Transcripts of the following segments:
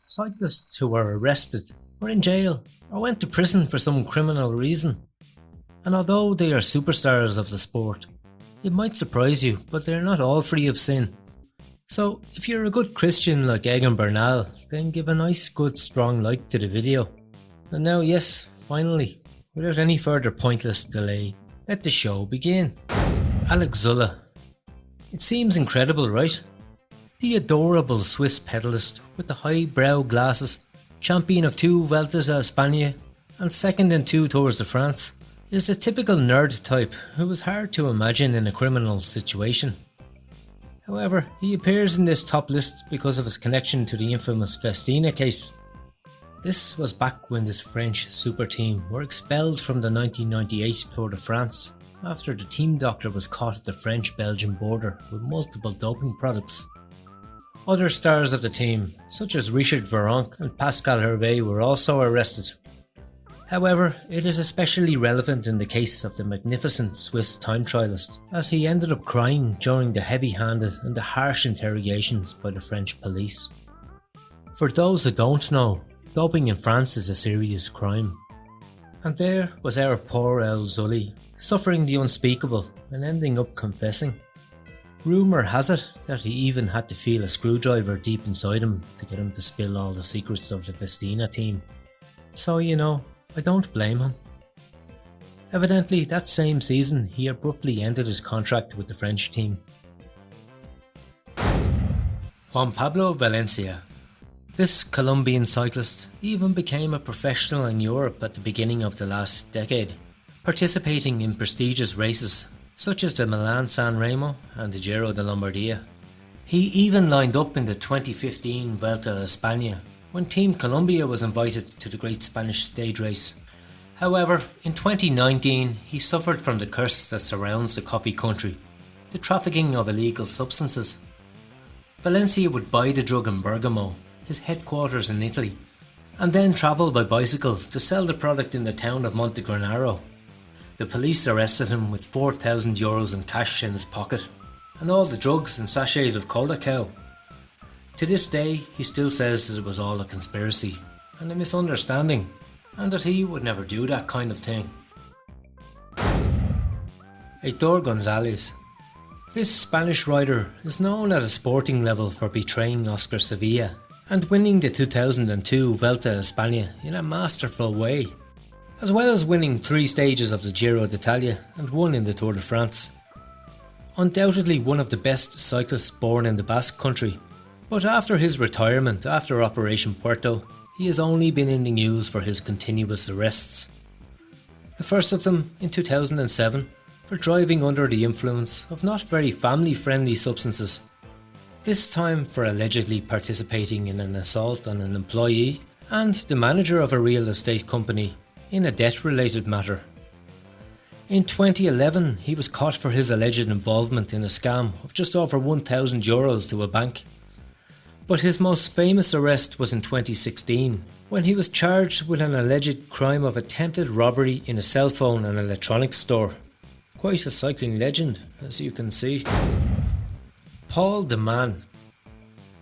Cyclists who were arrested, were in jail, or went to prison for some criminal reason. And although they are superstars of the sport, it might surprise you, but they are not all free of sin. So if you're a good Christian like Egan Bernal, then give a nice good strong like to the video. And now yes, finally, without any further pointless delay, let the show begin. Alex Zulle. It seems incredible, right? The adorable Swiss pedalist with the high-brow glasses, champion of 2 Vueltas a España and second in 2 Tours de France, is the typical nerd type who is hard to imagine in a criminal situation. However, he appears in this top list because of his connection to the infamous Festina case. This was back when this French super team were expelled from the 1998 Tour de France after the team doctor was caught at the French-Belgian border with multiple doping products. Other stars of the team, such as Richard Virenque and Pascal Hervé, were also arrested. However, it is especially relevant in the case of the magnificent Swiss time trialist, as he ended up crying during the heavy-handed and the harsh interrogations by the French police. For those who don't know, doping in France is a serious crime. And there was our poor old Zulle, suffering the unspeakable and ending up confessing. Rumour has it that he even had to feel a screwdriver deep inside him to get him to spill all the secrets of the Festina team. So I don't blame him. Evidently, that same season he abruptly ended his contract with the French team. Juan Pablo Valencia. This Colombian cyclist even became a professional in Europe at the beginning of the last decade, participating in prestigious races such as the Milan-San Remo and the Giro de Lombardia. He even lined up in the 2015 Vuelta a España when Team Colombia was invited to the great Spanish stage race. However, in 2019 he suffered from the curse that surrounds the coffee country, the trafficking of illegal substances. Valencia would buy the drug in Bergamo, his headquarters in Italy, and then travel by bicycle to sell the product in the town of Montegranaro. The police arrested him with €4,000 in cash in his pocket, and all the drugs and sachets of Colacao. To this day, he still says that it was all a conspiracy and a misunderstanding, and that he would never do that kind of thing. Aitor Gonzalez. This Spanish rider is known at a sporting level for betraying Oscar Sevilla and winning the 2002 Vuelta a España in a masterful way, as well as winning 3 stages of the Giro d'Italia and 1 in the Tour de France. Undoubtedly one of the best cyclists born in the Basque Country, but after his retirement after Operation Puerto, he has only been in the news for his continuous arrests. The first of them in 2007 for driving under the influence of not very family-friendly substances. This time for allegedly participating in an assault on an employee and the manager of a real estate company in a debt-related matter. In 2011 he was caught for his alleged involvement in a scam of just over €1,000 to a bank. But his most famous arrest was in 2016, when he was charged with an alleged crime of attempted robbery in a cell phone and electronics store. Quite a cycling legend, as you can see. Paul Deman.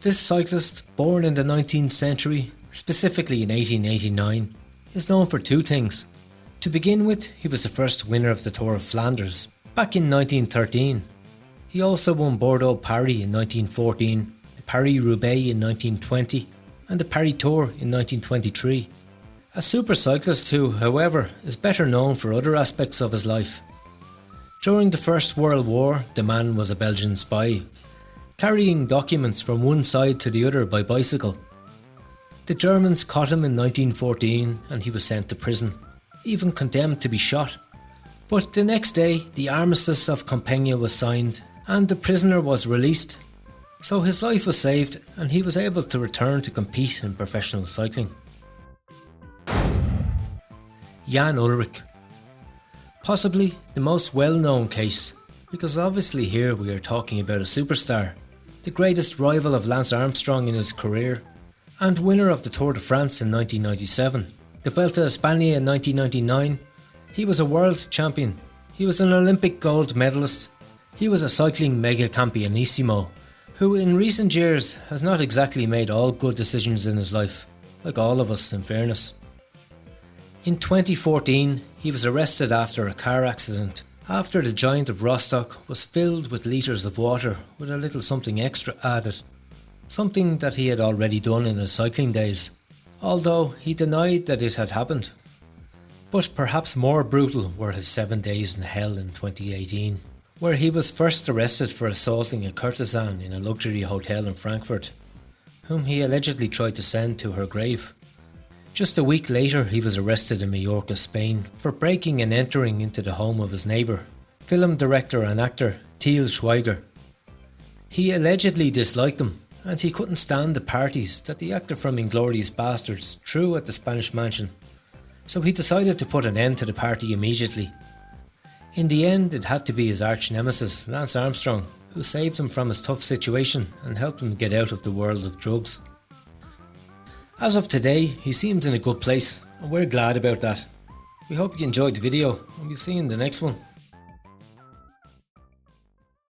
This cyclist, born in the 19th century, specifically in 1889, is known for 2 things. To begin with, he was the first winner of the Tour of Flanders back in 1913. He also won Bordeaux-Paris in 1914, the Paris-Roubaix in 1920 and the Paris Tour in 1923. A super cyclist who, however, is better known for other aspects of his life. During the First World War, the man was a Belgian spy, carrying documents from one side to the other by bicycle. The Germans caught him in 1914 and he was sent to prison, even condemned to be shot. But the next day the Armistice of Compiègne was signed and the prisoner was released. So his life was saved and he was able to return to compete in professional cycling. Jan Ullrich. Possibly the most well-known case, because obviously here we are talking about a superstar, the greatest rival of Lance Armstrong in his career, and winner of the Tour de France in 1997, the Vuelta a España in 1999. He was a world champion, he was an Olympic gold medalist, he was a cycling mega campionissimo, who in recent years has not exactly made all good decisions in his life, like all of us in fairness. In 2014, he was arrested after a car accident, after the giant of Rostock was filled with litres of water with a little something extra added, something that he had already done in his cycling days, although he denied that it had happened. But perhaps more brutal were his 7 days in hell in 2018, where he was first arrested for assaulting a courtesan in a luxury hotel in Frankfurt, whom he allegedly tried to send to her grave. Just a week later, he was arrested in Mallorca, Spain, for breaking and entering into the home of his neighbour, film director and actor Til Schweiger. He allegedly disliked him, and he couldn't stand the parties that the actor from Inglourious Basterds threw at the Spanish mansion, so he decided to put an end to the party immediately. In the end, it had to be his arch nemesis, Lance Armstrong, who saved him from his tough situation and helped him get out of the world of drugs. As of today, he seems in a good place, and we're glad about that. We hope you enjoyed the video, and we'll see you in the next one.